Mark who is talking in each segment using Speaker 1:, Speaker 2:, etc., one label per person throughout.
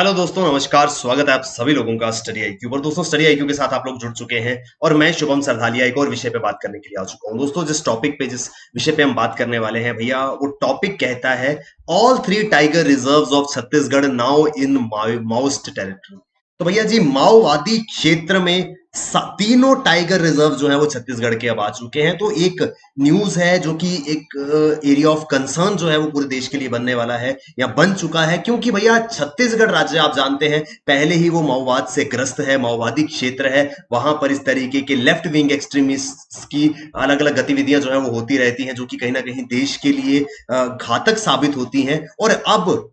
Speaker 1: Hello दोस्तों, नमस्कार। स्वागत है आप सभी लोगों का स्टडी आईक्यू पर। दोस्तों, स्टडी आईक्यू के साथ आप लोग जुड़ चुके हैं और मैं शुभम सरधालिया एक और विषय पे बात करने के लिए आ चुका हूं। दोस्तों, जिस विषय पे हम बात करने वाले हैं भैया, वो टॉपिक कहता है all three tiger reserves of Chhattisgarh now in Maoist territory. तो भैया जी, माओवादी क्षेत्र में तीनों टाइगर रिजर्व जो है वो छत्तीसगढ़ के अब आ चुके हैं। तो एक न्यूज है जो कि एक एरिया ऑफ कंसर्न जो है वो पूरे देश के लिए बनने वाला है या बन चुका है, क्योंकि भैया छत्तीसगढ़ राज्य आप जानते हैं पहले ही वो माओवाद से ग्रस्त है, माओवादी क्षेत्र है। वहां पर इस तरीके के लेफ्ट विंग एक्सट्रीमिस्ट की अलग अलग गतिविधियां जो है वो होती रहती हैं, जो कि कहीं ना कहीं देश के लिए घातक साबित होती हैं। और अब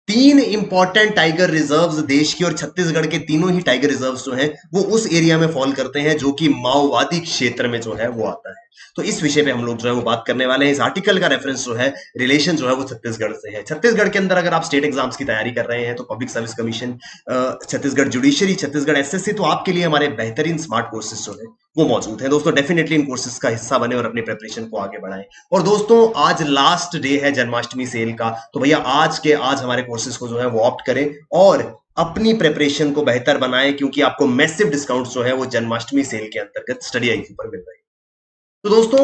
Speaker 1: तीन इंपॉर्टेंट टाइगर रिजर्व्स देश की, और छत्तीसगढ़ के तीनों ही टाइगर रिजर्व्स जो हैं वो उस एरिया में फॉल करते हैं जो कि माओवादी क्षेत्र में जो है वो आता है। तो इस विषय पे हम लोग जो है वो बात करने वाले हैं। इस आर्टिकल का रेफरेंस जो है, रिलेशन जो है वो छत्तीसगढ़ से है। छत्तीसगढ़ के अंदर अगर आप स्टेट एग्जाम्स की तैयारी कर रहे हैं तो public service commission, Chhattisgarh judiciary, Chhattisgarh SSC, तो आपके लिए हमारे बेहतरीन स्मार्ट कोर्सेज जो है वो मौजूद है। दोस्तों, डेफिनेटली इन कोर्सेज का हिस्सा बने और अपनी प्रिपरेशन को आगे बढ़ाएं। और दोस्तों, आज लास्ट डे है जन्माष्टमी सेल का, तो भैया आज हमारे कोर्सेज को जो है वो ऑप्ट करें और अपनी प्रिपरेशन को बेहतर बनाएं, क्योंकि आपको मैसिव डिस्काउंट जो है वो जन्माष्टमी सेल के अंतर्गत स्टडी आईक्यू पर मिल रहे हैं। तो दोस्तों,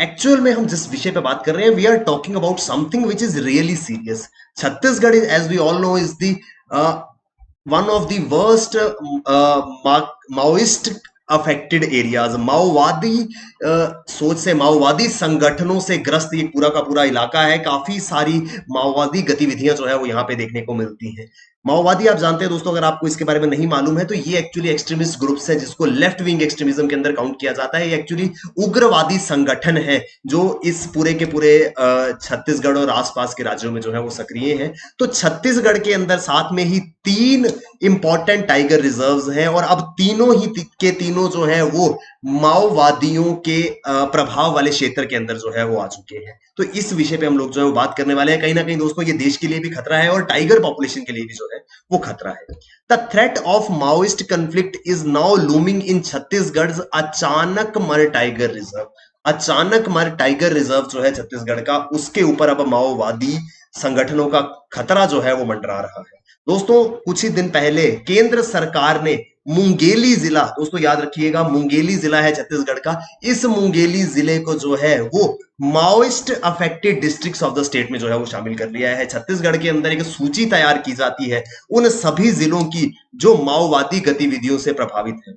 Speaker 1: एक्चुअल में हम जिस विषय पे बात कर रहे हैं, we are talking about something which is really serious. Chhattisgarh is, as we all know, is the one of the worst Maoist affected areas. माओवादी सोच से, माओवादी संगठनों से ग्रस्त ये पूरा का पूरा इलाका है। काफी सारी माओवादी गतिविधियां जो है वो यहाँ पे देखने को मिलती हैं। माओवादी आप जानते हैं दोस्तों, अगर आपको इसके बारे में नहीं मालूम है, तो ये एक्चुअली एक्सट्रीमिस्ट ग्रुप्स है जिसको लेफ्ट विंग एक्सट्रीमिज्म के अंदर काउंट किया जाता है। ये एक्चुअली उग्रवादी संगठन है जो इस पूरे के पूरे छत्तीसगढ़ और आसपास के राज्यों में जो है वो सक्रिय है। तो छत्तीसगढ़ के अंदर साथ में ही तीन इंपॉर्टेंट टाइगर रिजर्व्स हैं, और अब तीनों ही के तीनों जो है वो माओवादियों के प्रभाव वाले क्षेत्र के अंदर जो है वो आ चुके हैं। तो इस विषय पे हम लोग जो है वो बात करने वाले हैं। कहीं ना कहीं दोस्तों, ये देश के लिए भी खतरा है और टाइगर पॉपुलेशन के लिए भी जो है वो खतरा है। The threat of Maoist conflict is now looming in Chhattisgarh अचानक मर टाइगर रिजर्व। अचानक मर टाइगर रिजर्व जो है छत्तीसगढ़ का, उसके ऊपर अब माओवादी संगठनों का खतरा जो है वो मंडरा रहा है। दोस्तों, कुछ ही दिन पहले केंद्र सरकार ने मुंगेली जिला, दोस्तों याद रखिएगा, मुंगेली जिला है छत्तीसगढ़ का, इस मुंगेली जिले को जो है वो Maoist affected districts of the state में जो है वो शामिल कर लिया है। छत्तीसगढ़ के अंदर एक सूची तैयार की जाती है उन सभी जिलों की जो माओवादी गतिविधियों से प्रभावित है,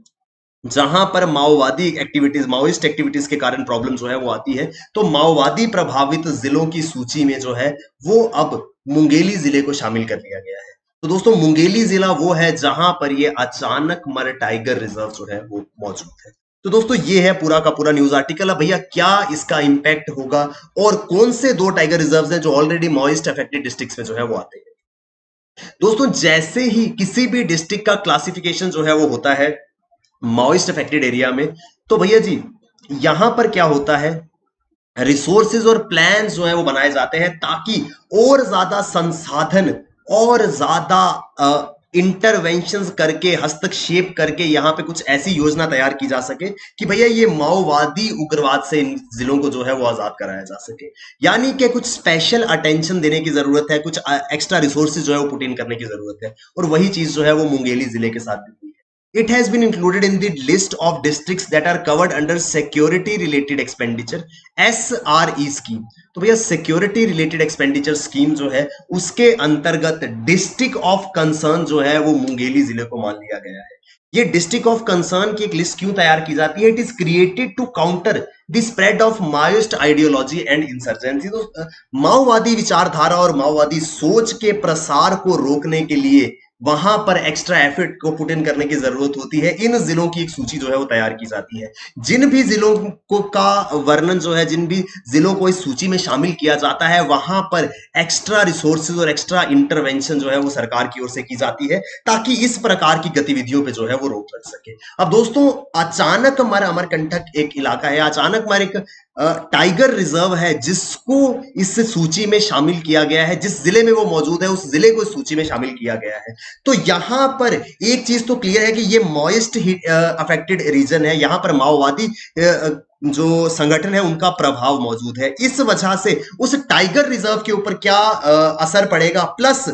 Speaker 1: जहां पर माओवादी एक्टिविटीज, माओइस्ट एक्टिविटीज के कारण प्रॉब्लम जो है वो आती है। तो माओवादी प्रभावित जिलों की सूची में जो है वो अब मुंगेली जिले को शामिल कर लिया गया है। तो दोस्तों, मुंगेली जिला वो है जहां पर ये अचानक मर टाइगर रिजर्व जो है वो मौजूद है। तो दोस्तों, ये है पूरा का पूरा न्यूज आर्टिकल। अब भैया, क्या इसका इंपैक्ट होगा और कौन से दो टाइगर रिजर्व हैं जो ऑलरेडी माओइस्ट अफेक्टेड डिस्ट्रिक्ट्स में जो है वो आते हैं। दोस्तों, जैसे ही किसी भी डिस्ट्रिक्ट का क्लासिफिकेशन जो है वो होता है माओइस्ट अफेक्टेड एरिया में, तो भैया जी यहां पर क्या होता है, रिसोर्सेज और प्लान जो है वो बनाए जाते हैं ताकि और ज्यादा संसाधन और ज्यादा इंटरवेंशंस करके, हस्तक्षेप करके यहां पे कुछ ऐसी योजना तैयार की जा सके कि भैया ये माओवादी उग्रवाद से इन जिलों को जो है वो आजाद कराया जा सके। यानी कि कुछ स्पेशल अटेंशन देने की जरूरत है, कुछ एक्स्ट्रा रिसोर्सेज जो है वो पुट इन करने की जरूरत है, और वही चीज जो है वो मुंगेली जिले के साथ भी हुई है। It has been included in the list of districts that are covered under security related expenditure SRE scheme। तो भैया, सिक्योरिटी रिलेटेड एक्सपेंडिचर स्कीम जो है उसके अंतर्गत डिस्ट्रिक्ट ऑफ कंसर्न जो है वो मुंगेली जिले को मान लिया गया है। ये डिस्ट्रिक्ट ऑफ कंसर्न की एक लिस्ट क्यों तैयार की जाती है? It is created to counter the spread of Maoist ideology and insurgency. तो माओवादी विचारधारा और माओवादी सोच के प्रसार को रोकने के लिए वहां पर एक्स्ट्रा एफर्ट को पुट इन करने की जरूरत होती है। इन जिलों की एक सूची जो है वो तैयार की जाती है। जिन भी जिलों को का वर्णन जो है, जिन भी जिलों को इस सूची में शामिल किया जाता है, वहां पर एक्स्ट्रा रिसोर्सेज और एक्स्ट्रा इंटरवेंशन जो है वो सरकार की ओर से की जाती है ताकि इस प्रकार की गतिविधियों पे जो है वो रोक लग सके। अब दोस्तों, अचानक मर अमरकंटक एक इलाका है, अचानक मर एक टाइगर रिजर्व है जिसको इस सूची में शामिल किया गया है। जिस जिले में वो मौजूद है उस जिले को इस सूची में शामिल किया गया है। तो यहां पर एक चीज तो क्लियर है कि ये मॉइस्ट अफेक्टेड रीजन है, यहां पर माओवादी जो संगठन है उनका प्रभाव मौजूद है। इस वजह से उस टाइगर रिजर्व के ऊपर क्या असर पड़ेगा, प्लस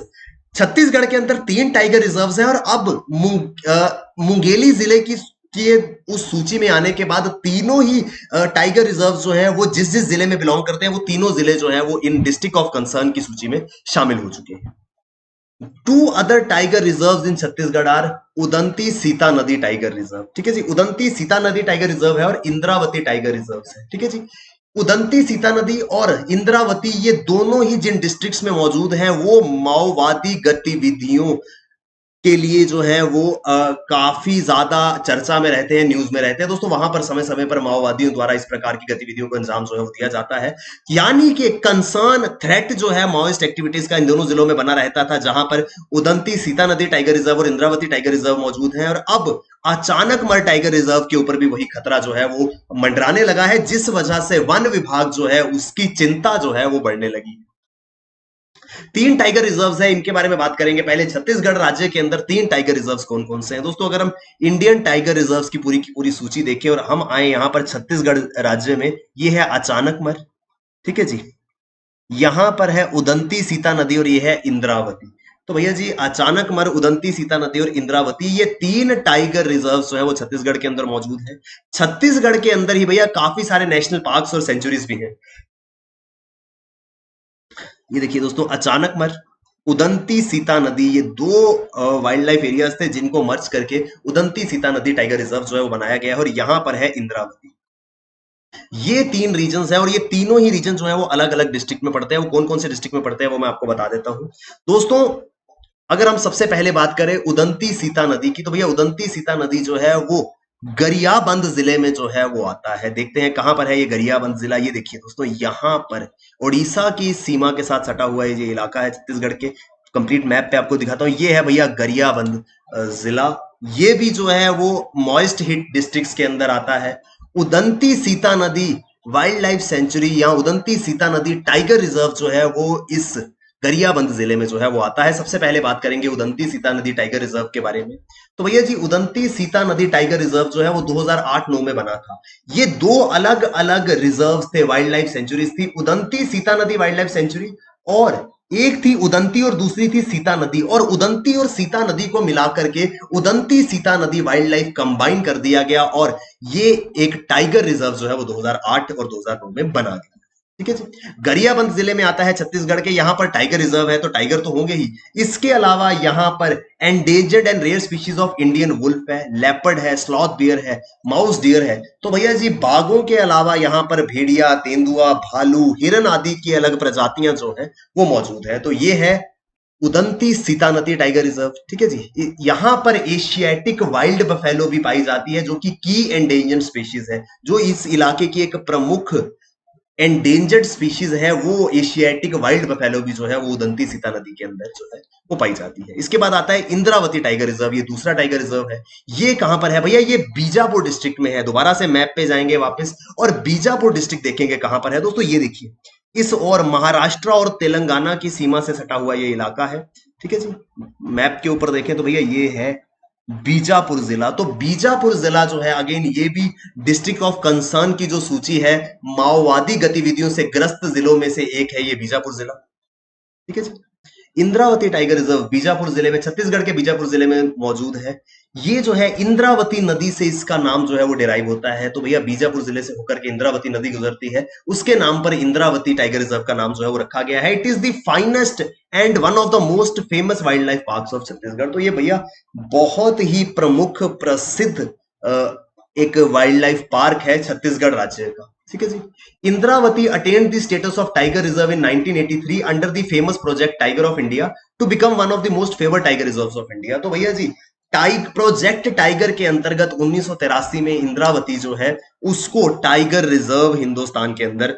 Speaker 1: छत्तीसगढ़ के अंदर 3 टाइगर रिजर्व्स हैं और अब मुंगेली जिले की ये उस सूची में आने के बाद तीनों ही टाइगर रिजर्व जो है वो जिस जिस जिले में बिलोंग करते हैं वो तीनों जिले जो है वो इन डिस्ट्रिक्ट ऑफ कंसर्न की सूची में शामिल हो चुके हैं। 2 other tiger reserves in Chhattisgarh are Udanti Sita Nadi tiger reserve, ठीक है जी। उदंती सीता नदी टाइगर रिजर्व है और इंद्रावती टाइगर रिजर्व है, ठीक है जी। उदंती सीता नदी और इंद्रावती ये दोनों ही जिन डिस्ट्रिक्ट्स में मौजूद हैं वो माओवादी गतिविधियों के लिए जो है वो काफी ज्यादा चर्चा में रहते हैं, न्यूज में रहते हैं दोस्तों। वहां पर समय समय पर माओवादियों द्वारा इस प्रकार की गतिविधियों को अंजाम जो है वो दिया जाता है। यानी कि कंसर्न थ्रेट जो है माओइस्ट एक्टिविटीज का इन दोनों जिलों में बना रहता था, जहां पर उदंती सीता नदी टाइगर रिजर्व और इंद्रावती टाइगर रिजर्व मौजूद है। और अब अचानक मर टाइगर रिजर्व के ऊपर भी वही खतरा जो है वो मंडराने लगा है, जिस वजह से वन विभाग जो है उसकी चिंता जो है वो बढ़ने लगी। 3 टाइगर रिजर्व्स है, इनके बारे में बात करेंगे। पहले छत्तीसगढ़ राज्य के अंदर 3 टाइगर रिजर्व्स कौन कौन से हैं दोस्तों। अगर हम इंडियन टाइगर रिजर्व्स की पूरी सूची देखें और हम आए यहां पर छत्तीसगढ़ राज्य में, ये है अचानकमर, ठीक है जी। यहां पर है उदंती सीता नदी और ये है इंद्रावती। तो भैया जी अचानकमर, उदंती सीता नदी और इंद्रावती ये 3 टाइगर रिजर्व जो है वो छत्तीसगढ़ के अंदर मौजूद है। छत्तीसगढ़ के अंदर ही भैया काफी सारे नेशनल पार्क्स और सेंचुरीज भी हैं। ये देखिए दोस्तों, अचानकमर, उदंती सीता नदी, ये 2 वाइल्ड लाइफ एरियाज थे जिनको मर्ज करके उदंती सीता नदी टाइगर रिजर्व जो है वो बनाया गया है। और यहां पर है इंद्रावती। ये 3 रीजन है और ये तीनों ही रीजन जो है वो अलग अलग डिस्ट्रिक्ट में पड़ते हैं। वो कौन कौन से डिस्ट्रिक्ट में पड़ते हैं वो मैं आपको बता देता हूं दोस्तों। अगर हम सबसे पहले बात करें उदंती सीता नदी की, तो भैया उदंती सीता नदी जो है वो गरियाबंद जिले में जो है वो आता है। देखते हैं कहां पर है ये गरियाबंद जिला। ये देखिए दोस्तों, यहां पर उड़ीसा की सीमा के साथ सटा हुआ ये इलाका है छत्तीसगढ़ के। कंप्लीट मैप पे आपको दिखाता हूं, ये है भैया गरियाबंद जिला। ये भी जो है वो मॉइस्ट हिट डिस्ट्रिक्ट्स के अंदर आता है। उदंती सीता नदी वाइल्ड लाइफ सेंचुरी या उदंती सीता नदी टाइगर रिजर्व जो है वो इस गरियाबंद जिले में जो है वो आता है। सबसे पहले बात करेंगे उदंती सीता नदी टाइगर रिजर्व के बारे में। तो भैया जी उदंती सीता नदी टाइगर रिजर्व जो है वो 2008-9 में बना था। ये 2 अलग अलग रिजर्व थे, वाइल्ड लाइफ सेंचुरीज थी। उदंती सीता नदी वाइल्ड लाइफ सेंचुरी और एक थी उदंती और दूसरी थी सीता नदी। और उदंती और सीता नदी को मिलाकर के उदंती सीता नदी वाइल्ड लाइफ कंबाइन कर दिया गया और ये एक टाइगर रिजर्व जो है वो 2008 और 2009 में बना गया, ठीक है जी। गरियाबंद जिले में आता है छत्तीसगढ़ के। यहां पर टाइगर रिजर्व है तो टाइगर तो होंगे ही। इसके अलावा यहां पर endangered and rare species of Indian wolf है, लेपर्ड है, स्लॉथ डियर है, माउस डियर है। तो भैया जी बाघों के अलावा यहां पर भेड़िया, तेंदुआ, भालू, हिरन आदि की अलग प्रजातियां जो है वो मौजूद है। तो ये है उदंती सीता नदी टाइगर रिजर्व, ठीक है जी। यहां पर एशियाटिक वाइल्ड बफेलो भी पाई जाती है जो कि की एंडेंजर्ड स्पीशीज है। जो इस इलाके की एक प्रमुख एंडेंजर्ड स्पीशीज है वो एशियाटिक वाइल्ड बफेलो भी जो है वो उदंती सीता नदी के अंदर जो है वो पाई जाती है। इसके बाद आता है इंद्रावती टाइगर रिजर्व। ये दूसरा टाइगर रिजर्व है। ये कहां पर है भैया, ये बीजापुर डिस्ट्रिक्ट में है। दोबारा से मैप पे जाएंगे वापस और बीजापुर डिस्ट्रिक्ट देखेंगे कहां पर है दोस्तों। ये देखिए, इस और महाराष्ट्र और तेलंगाना की सीमा से सटा हुआ ये इलाका है, ठीक है जी। मैप के ऊपर देखें तो भैया ये है बीजापुर जिला। तो बीजापुर जिला जो है अगेन ये भी डिस्ट्रिक्ट ऑफ कंसर्न की जो सूची है माओवादी गतिविधियों से ग्रस्त जिलों में से एक है ये बीजापुर जिला, ठीक है जी। इंद्रावती टाइगर रिजर्व बीजापुर जिले में, छत्तीसगढ़ के बीजापुर जिले में मौजूद है। ये जो है इंद्रावती नदी से इसका नाम जो है वो डिराइव होता है। तो भैया बीजापुर जिले से होकर के इंद्रावती नदी गुजरती है, उसके नाम पर इंद्रावती टाइगर रिजर्व का नाम जो है वो रखा गया है। It is the finest and one of the most famous wild life parks of Chhattisgarh. तो ये भैया बहुत ही प्रमुख प्रसिद्ध एक वाइल्ड लाइफ पार्क है छत्तीसगढ़ राज्य का, ठीक है जी। Indravati attained the status of tiger reserve in 1983 under the famous project tiger of India to become one of the most favoured tiger reserves of India. तो भैया जी प्रोजेक्ट टाइगर के अंतर्गत 1983 में इंद्रावती जो है उसको टाइगर रिजर्व हिंदुस्तान के अंदर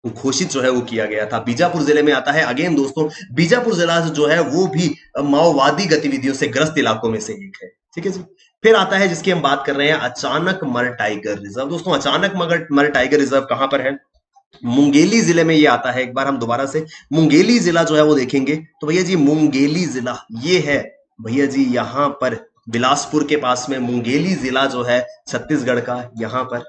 Speaker 1: घोषित जो है वो किया गया था। बीजापुर जिले में आता है। अगेन दोस्तों बीजापुर जिला जो है वो भी माओवादी गतिविधियों से ग्रस्त इलाकों में से एक है, ठीक है जी। फिर आता है जिसकी हम बात कर रहे हैं अचानकमर टाइगर रिजर्व। दोस्तों अचानकमर टाइगर रिजर्व कहां पर है, मुंगेली जिले में ये आता है। एक बार हम दोबारा से मुंगेली जिला जो है वो देखेंगे तो भैया जी मुंगेली जिला ये है भैया जी यहां पर बिलासपुर के पास में मुंगेली जिला जो है छत्तीसगढ़ का, यहां पर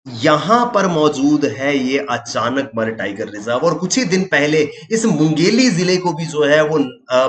Speaker 1: यहां पर मौजूद है ये अचानक मर टाइगर रिजर्व, और कुछ ही दिन पहले इस मुंगेली जिले को भी जो है वो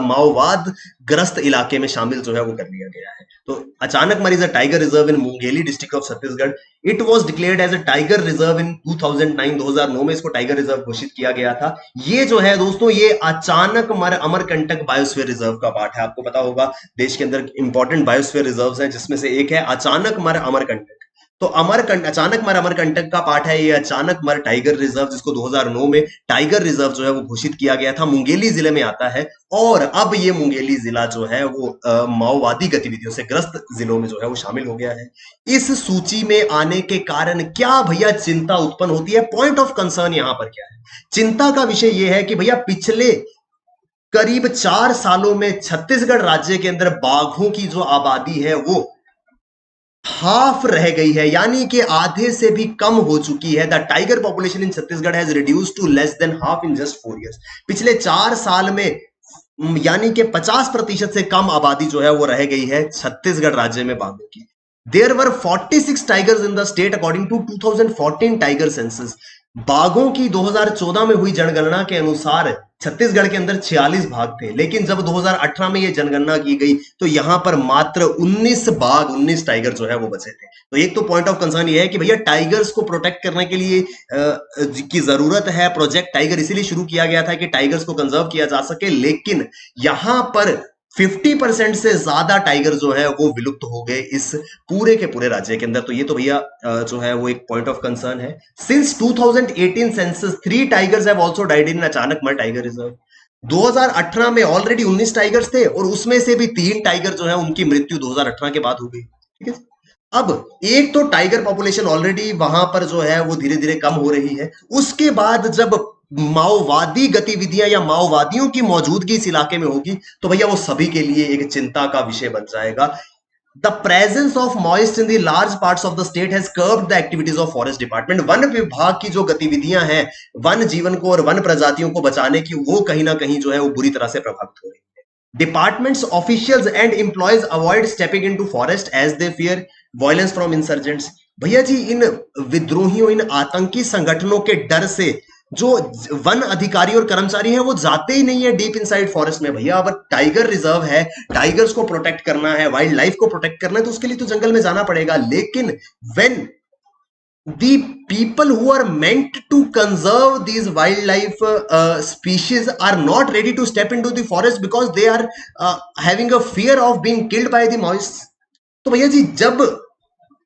Speaker 1: माओवाद ग्रस्त इलाके में शामिल जो है वो कर लिया गया है। तो Achanakmar is a tiger reserve in Mungeli district of Chhattisgarh. It was declared as a tiger reserve in 2009 में इसको टाइगर रिजर्व घोषित किया गया था। ये जो है दोस्तों, ये अचानक मर अमरकंटक बायोस्फीयर रिजर्व का पार्ट है। आपको पता होगा देश के अंदर इंपॉर्टेंट बायोस्फीयर रिजर्व्स हैं, जिसमें से एक है अचानक मर अमरकंटक। तो अचानक मर अमरकंटक का पार्ट है ये अचानक मर टाइगर रिजर्व, जिसको 2009 में टाइगर रिजर्व जो है वो घोषित किया गया था। मुंगेली जिले में आता है, और अब ये मुंगेली जिला जो है वो माओवादी गतिविधियों से ग्रस्त जिलों में जो है वो शामिल हो गया है। इस सूची में आने के कारण क्या भैया चिंता उत्पन्न होती है? पॉइंट ऑफ कंसर्न यहां पर क्या है? चिंता का विषय यह है कि भैया पिछले करीब 4 सालों में छत्तीसगढ़ राज्य के अंदर बाघों की जो आबादी है वो हाफ रह गई है, यानी कि आधे से भी कम हो चुकी है। The tiger population in Chhattisgarh has reduce to less than half in just 4 years। पिछले 4 साल में यानी कि 50% से कम आबादी जो है वो रह गई है छत्तीसगढ़ राज्य में बाघों की। There were 46 tigers in the state according to 2014 tiger census. बाघों की 2014 में हुई जनगणना के अनुसार छत्तीसगढ़ के अंदर 46 बाघ थे, लेकिन जब 2018 में यह जनगणना की गई तो यहां पर मात्र 19 बाघ, 19 टाइगर जो है वो बचे थे। तो एक तो पॉइंट ऑफ कंसर्न ये है कि भैया टाइगर्स को प्रोटेक्ट करने के लिए की जरूरत है। प्रोजेक्ट टाइगर इसीलिए शुरू किया गया था कि टाइगर्स को कंजर्व किया जा सके, लेकिन यहां पर 50% से ज्यादा टाइगर जो है वो विलुप्त हो गए इस पूरे के पूरे राज्य के अंदर। तो ये तो भैया जो है वो एक पॉइंट ऑफ कंसर्न है। Since 2018 census 3 tigers have also died in अचानक मर टाइगर रिजर्व। 2018 में ऑलरेडी 19 टाइगर्स थे, और उसमें से भी 3 टाइगर जो है उनकी मृत्यु 2018 के बाद हो गई। ठीक है, अब एक तो टाइगर पॉपुलेशन ऑलरेडी वहां पर जो है वो धीरे धीरे कम हो रही है, उसके बाद जब माओवादी गतिविधियां या माओवादियों की मौजूदगी इस इलाके में होगी तो भैया वो सभी के लिए एक चिंता का विषय बन जाएगा। The presence of moist in the large parts of the state has curved the activities of forest department. One विभाग की जो गतिविधियां हैं वन जीवन को और वन प्रजातियों को बचाने की, वो कहीं ना कहीं जो है वो बुरी तरह से प्रभावित हो रही है। Departments officials and employees avoid stepping into forest as they fear violence from insurgents. भैया जी, इन विद्रोहियों, इन आतंकी संगठनों के डर से जो वन अधिकारी और कर्मचारी हैं वो जाते ही नहीं है डीप इनसाइड फॉरेस्ट में। भैया अब टाइगर रिजर्व है, टाइगर्स को प्रोटेक्ट करना है, वाइल्ड लाइफ को प्रोटेक्ट करना है, तो उसके लिए तो जंगल में जाना पड़ेगा। लेकिन when the people who are meant to conserve these wildlife species are not ready to step into the forest because they are having a fear of being killed by the moists। तो भैया जी, जब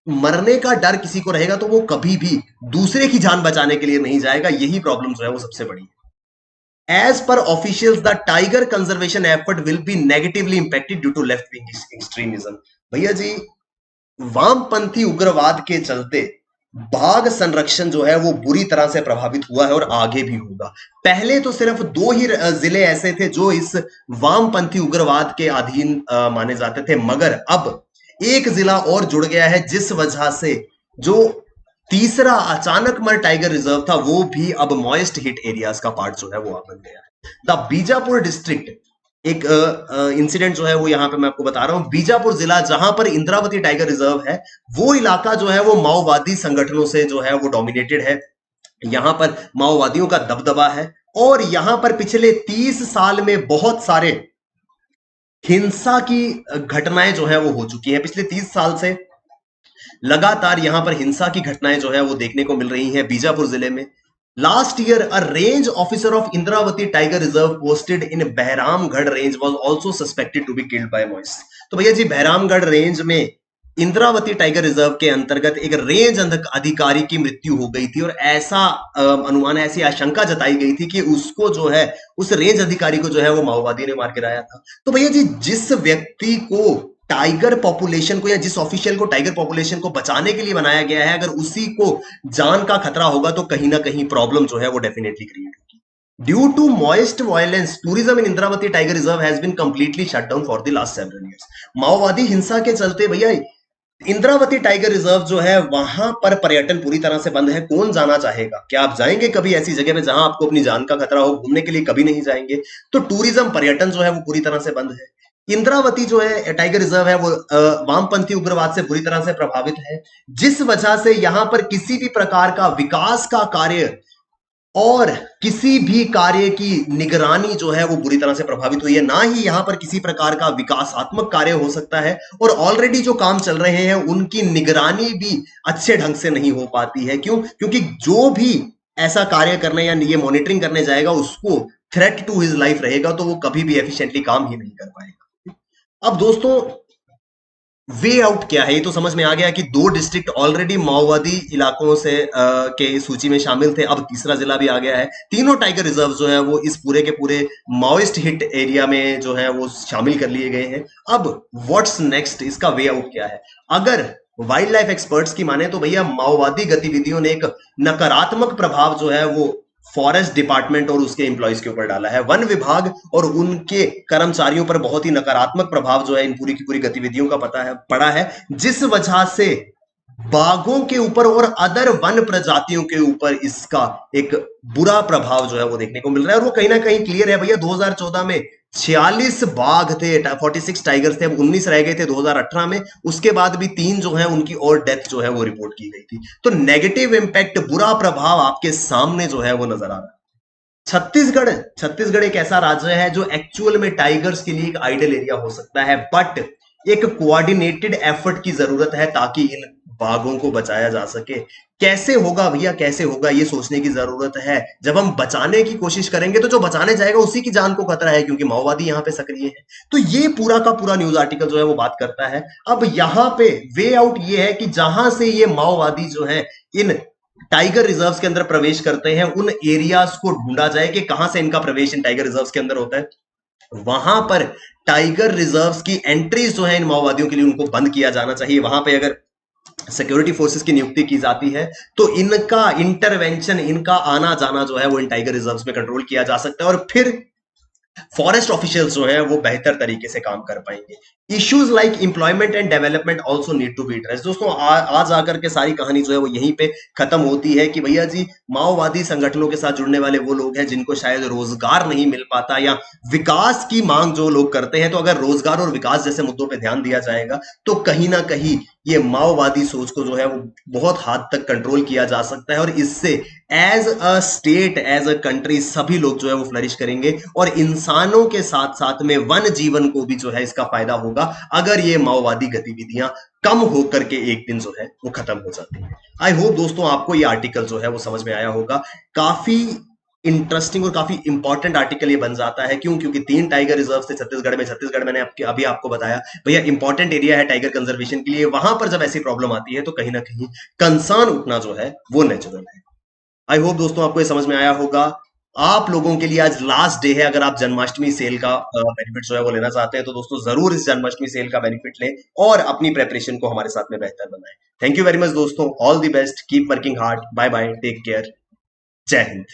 Speaker 1: मरने का डर किसी को रहेगा तो वो कभी भी दूसरे की जान बचाने के लिए नहीं जाएगा। यही प्रॉब्लम जो है वो सबसे बड़ी है। As per officials the tiger conservation effort will be negatively impacted due to left wing extremism. भैया जी, वामपंथी उग्रवाद के चलते बाघ संरक्षण जो है वो बुरी तरह से प्रभावित हुआ है और आगे भी होगा। पहले तो सिर्फ 2 ही जिले ऐसे थे जो इस वामपंथी उग्रवाद के अधीन माने जाते थे, मगर अब एक जिला और जुड़ गया है, जिस वजह से जो तीसरा अचानक मर टाइगर रिजर्व था वो भी अब मॉइस्ट हिट एरियाज का पार्ट जो है वो बन गया है। द बीजापुर डिस्ट्रिक्ट, एक इंसिडेंट जो है वो यहां पे मैं आपको बता रहा हूं। बीजापुर जिला, जहां पर इंद्रावती टाइगर रिजर्व है, वो इलाका जो है वो माओवादी संगठनों से जो है वो डोमिनेटेड है। यहां पर माओवादियों का दबदबा है, और यहां पर पिछले 30 साल में बहुत सारे हिंसा की घटनाएं जो है वो हो चुकी हैं। पिछले 30 साल से लगातार यहां पर हिंसा की घटनाएं जो है वो देखने को मिल रही हैं बीजापुर जिले में। Last year a range officer of Indravati tiger reserve posted in Bahramgarh range was also suspected to be killed by Maoists. तो भैया जी, बहरामगढ़ रेंज में इंद्रावती टाइगर रिजर्व के अंतर्गत एक रेंज अधिकारी की मृत्यु हो गई थी, और ऐसा अनुमान, ऐसी आशंका जताई गई थी कि उसको जो है, उस रेंज अधिकारी को जो है वो माओवादी ने मार गिराया था। तो भैया जी, जिस व्यक्ति को टाइगर पॉपुलेशन को, या जिस ऑफिशियल को टाइगर पॉपुलेशन को बचाने के लिए बनाया गया है, अगर उसी को जान का खतरा होगा तो कहीं ना कहीं प्रॉब्लम जो है वो डेफिनेटली क्रिएट होगी। Due to Maoist violence, tourism in Indravati tiger reserve has been completely shut down for the last several years. माओवादी हिंसा के चलते भैया इंद्रावती टाइगर रिजर्व जो है वहां पर पर्यटन पूरी तरह से बंद है। कौन जाना चाहेगा? क्या आप जाएंगे कभी ऐसी जगह पे जहां आपको अपनी जान का खतरा हो? घूमने के लिए कभी नहीं जाएंगे। तो टूरिज्म, पर्यटन जो है वो पूरी तरह से बंद है। इंद्रावती जो है टाइगर रिजर्व है वो वामपंथी उग्रवाद से बुरी तरह से प्रभावित है, जिस वजह से यहां पर किसी भी प्रकार का विकास का कार्य और किसी भी कार्य की निगरानी जो है वो बुरी तरह से प्रभावित हुई है। ना ही यहां पर किसी प्रकार का विकासात्मक कार्य हो सकता है, और ऑलरेडी जो काम चल रहे हैं उनकी निगरानी भी अच्छे ढंग से नहीं हो पाती है। क्यों? क्योंकि जो भी ऐसा कार्य करने या ये मॉनिटरिंग करने जाएगा उसको थ्रेट टू हिज लाइफ रहेगा, तो वो कभी भी एफिशिएंटली काम ही नहीं कर पाएगा। अब दोस्तों, वे आउट क्या है ये तो समझ में आ गया कि दो डिस्ट्रिक्ट ऑलरेडी माओवादी इलाकों से के सूची में शामिल थे, अब तीसरा जिला भी आ गया है। तीनों टाइगर रिजर्व जो है वो इस पूरे के पूरे माओइस्ट हिट एरिया में जो है वो शामिल कर लिए गए हैं। अब व्हाट्स नेक्स्ट, इसका वे आउट क्या है? अगर वाइल्ड लाइफ एक्सपर्ट्स की माने तो भैया माओवादी गतिविधियों ने एक नकारात्मक प्रभाव जो है वो फॉरेस्ट डिपार्टमेंट और उसके एम्प्लॉयज के ऊपर डाला है। वन विभाग और उनके कर्मचारियों पर बहुत ही नकारात्मक प्रभाव जो है इन पूरी की पूरी गतिविधियों का पड़ा है, जिस वजह से बाघों के ऊपर और अदर वन प्रजातियों के ऊपर इसका एक बुरा प्रभाव जो है वो देखने को मिल रहा है। और वो कहीं ना कहीं क्लियर है भैया। 2014 में 46 बाघ थे, 46 टाइगर्स थे, अब 19 रह गए थे 2018 में। उसके बाद भी 3 जो है उनकी और डेथ जो है वो रिपोर्ट की गई थी। तो नेगेटिव इंपैक्ट, बुरा प्रभाव आपके सामने जो है वो नजर आ रहा है। छत्तीसगढ़ छत्तीसगढ़ एक ऐसा राज्य है जो एक्चुअल में टाइगर्स के लिए एक आइडियल एरिया हो सकता है, बट एक कोऑर्डिनेटेड एफर्ट की जरूरत है ताकि इन बाघों को बचाया जा सके। कैसे होगा भैया, कैसे होगा, ये सोचने की जरूरत है। जब हम बचाने की कोशिश करेंगे तो जो बचाने जाएगा उसी की जान को खतरा है, क्योंकि माओवादी यहाँ पे सक्रिय है। तो ये पूरा का पूरा न्यूज आर्टिकल जो है वो बात करता है। अब यहाँ पे वे आउट ये है कि जहां से ये माओवादी जो है इन टाइगर रिजर्व्स के अंदर प्रवेश करते हैं, उन एरियाज को ढूंढा जाए कि कहां से इनका प्रवेश इन टाइगर रिजर्व्स के अंदर होता है। वहां पर टाइगर रिजर्व्स की एंट्रीज जो है इन माओवादियों के लिए उनको बंद किया जाना चाहिए। वहां पे अगर सिक्योरिटी फोर्सेस की नियुक्ति की जाती है तो इनका इंटरवेंशन, इनका आना जाना जो है वो इन टाइगर रिजर्व्स में कंट्रोल किया जा सकता है, और फिर फॉरेस्ट ऑफिशियल्स जो है वो बेहतर तरीके से काम कर पाएंगे। Issues like employment and development also need to be address. दोस्तों, आज आकर के सारी कहानी जो है वो यहीं पे खत्म होती है कि भैया जी, माओवादी संगठनों के साथ जुड़ने वाले वो लोग हैं जिनको शायद रोजगार नहीं मिल पाता, या विकास की मांग जो लोग करते हैं। तो अगर रोजगार और विकास जैसे मुद्दों पर ध्यान दिया जाएगा तो कहीं ना कहीं ये माओवादी सोच को जो है वो बहुत हद तक कंट्रोल किया जा सकता है, और इससे as a state, as a country सभी लोग जो है वो फ्लरिश करेंगे, और इंसानों के साथ साथ में वन जीवन को भी जो है इसका फायदा होगा अगर ये माओवादी गतिविधियां कम होकर के एक दिन जो है वो खत्म हो जाती है। आई होप दोस्तों आपको ये आर्टिकल जो है वो समझ में आया होगा। काफी इंटरेस्टिंग और काफी इंपॉर्टेंट आर्टिकल ये बन जाता है। क्यों? क्योंकि 3 टाइगर रिजर्व थे छत्तीसगढ़ में। छत्तीसगढ़ मैंने अभी आपको बताया भैया इंपॉर्टेंट एरिया है टाइगर कंजर्वेशन के लिए। वहां पर जब ऐसी प्रॉब्लम आती है तो कहीं ना कहीं कंसर्न उठना जो है वो नेचुरल है। आई होप दोस्तों आपको ये समझ में आया होगा। आप लोगों के लिए आज लास्ट डे है। अगर आप जन्माष्टमी सेल का बेनिफिट जो है वो लेना चाहते हैं तो दोस्तों जरूर इस जन्माष्टमी सेल का बेनिफिट लें और अपनी प्रेपरेशन को हमारे साथ में बेहतर बनाएं। थैंक यू वेरी मच दोस्तों, all the best, keep working hard, bye bye, take care, जय हिंद।